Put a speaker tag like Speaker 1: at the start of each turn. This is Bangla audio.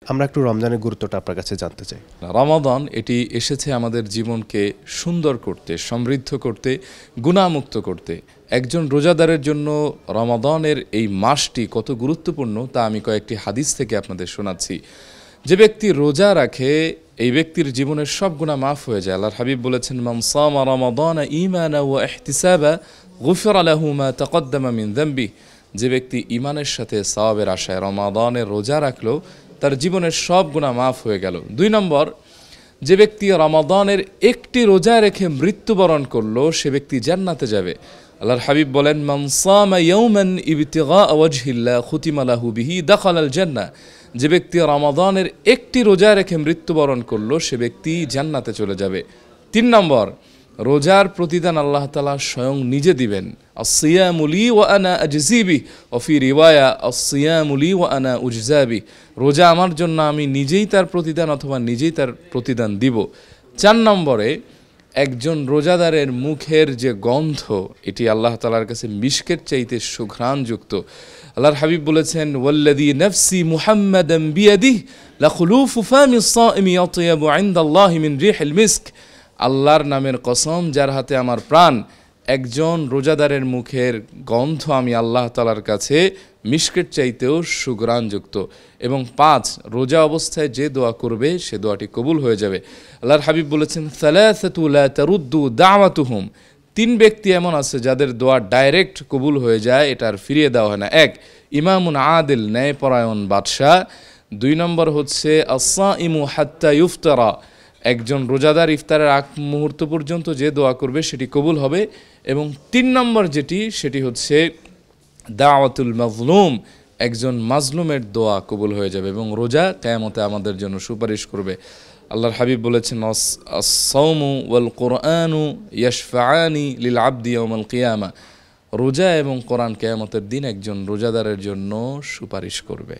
Speaker 1: আমরা একটু রমজানের গুরুত্বটা আপনার কাছে জানতে চাই।
Speaker 2: রমাদান এটি এসেছে আমাদের জীবনকে সুন্দর করতে, সমৃদ্ধ করতে, গুনাহমুক্ত করতে। একজন রোজাদারের জন্য রমাদানের এই মাসটি কত গুরুত্বপূর্ণ তা আমি কয়েকটি হাদিস থেকে আপনাদের শোনাচ্ছি। যে ব্যক্তি রোজা রাখে এই ব্যক্তির জীবনের সব গুনাহ মাফ হয়ে যায়। আল্লাহর হাবিব বলেছেন, মান সামা রমাদানা ঈমানান ওয়া ইহতিসাবা গুফিরা লাহু মা তাকদ্দামা মিন যামবি। যে ব্যক্তি ঈমানের সাথে সওয়াবের আশায় রমাদানের রোজা রাখলো তার জীবনের সব গুনাহ মাফ হয়ে গেল। 2 নম্বর, যে ব্যক্তি রমাদানের একটি রোজা রেখে মৃত্যুবরণ করলো সে ব্যক্তি জান্নাতে যাবে। আল্লাহর হাবিব বলেন, মান সামা ইয়াওমান ইবতিগা ওয়াজহিল্লাহ খুতিমা লাহু বিহি দাখালাল জান্নাহ। যে ব্যক্তি রমাদানের একটি রোজা রেখে মৃত্যুবরণ করলো সে ব্যক্তি জান্নাতে চলে যাবে। 3 নম্বর, রোজার প্রতিদান আল্লাহ তাআলা স্বয়ং নিজে দিবেন। আসসিয়ামু লি ওয়া আনা আজজি বিহি ওয়া ফি রিওয়ায়া আসসিয়ামু লি ওয়া আনা উজজা বিহি। রোজা আমার জন্য, আমি নিজেই তার প্রতিদান অথবা নিজেই তার প্রতিদান দিব। 4 নম্বরে, একজন রোজাদারের মুখের যে গন্ধ এটি আল্লাহ তাআলার কাছে মিশকের চাইতে সুঘ্রাণযুক্ত। আল্লাহর হাবিব বলেছেন, ওয়াল্লাযী নাফসি মুহাম্মাদান বিয়াদিহি লাখুলুফু ফামিস সাইমি আতয়াবু ইনদাল্লাহি মিন রিহিল মিস্ক। আল্লাহর নামের কসম, যার হাতে আমার প্রাণ, একজন রোজাদারের মুখের গন্ধ আমি আল্লাহ তাআলার কাছে মিশকের চাইতেও সুঘ্রাণযুক্ত। এবং 5, রোজা অবস্থায় যে দোয়া করবে সে দোয়াটি কবুল হয়ে যাবে। আল্লাহর হাবিব বলেছেন, সালাসাতু লা তারুদ্দু দাওয়াতুহুম। 3 ব্যক্তি এমন আছে যাদের দোয়া ডাইরেক্ট কবুল হয়ে যায়, এটা আর ফিরিয়ে দেওয়া হয় না। 1, ইমামুন আদিল, ন্যায়পরায়ণ বাদশাহ। 2 নম্বর হচ্ছে আস-সাইমু হাত্তা ইফতারা। একজন রোজাদার ইফতারের আগ মুহূর্ত পর্যন্ত যে দোয়া করবে সেটি কবুল হবে। এবং 3 নম্বর যেটি, সেটি হচ্ছে দাওয়াতুল মাজলুম। একজন মাজলুমের দোয়া কবুল হয়ে যাবে এবং রোজা কিয়ামতে আমাদের জন্য সুপারিশ করবে। আল্লাহর হাবিব বলেছেন, আস-সাওমু ওয়াল কুরআনু ইয়াশফাআনি লিল আবদি ইয়াওমাল কিয়ামা। রোজা এবং কোরআন কিয়ামতের দিন একজন রোজাদারের জন্য সুপারিশ করবে।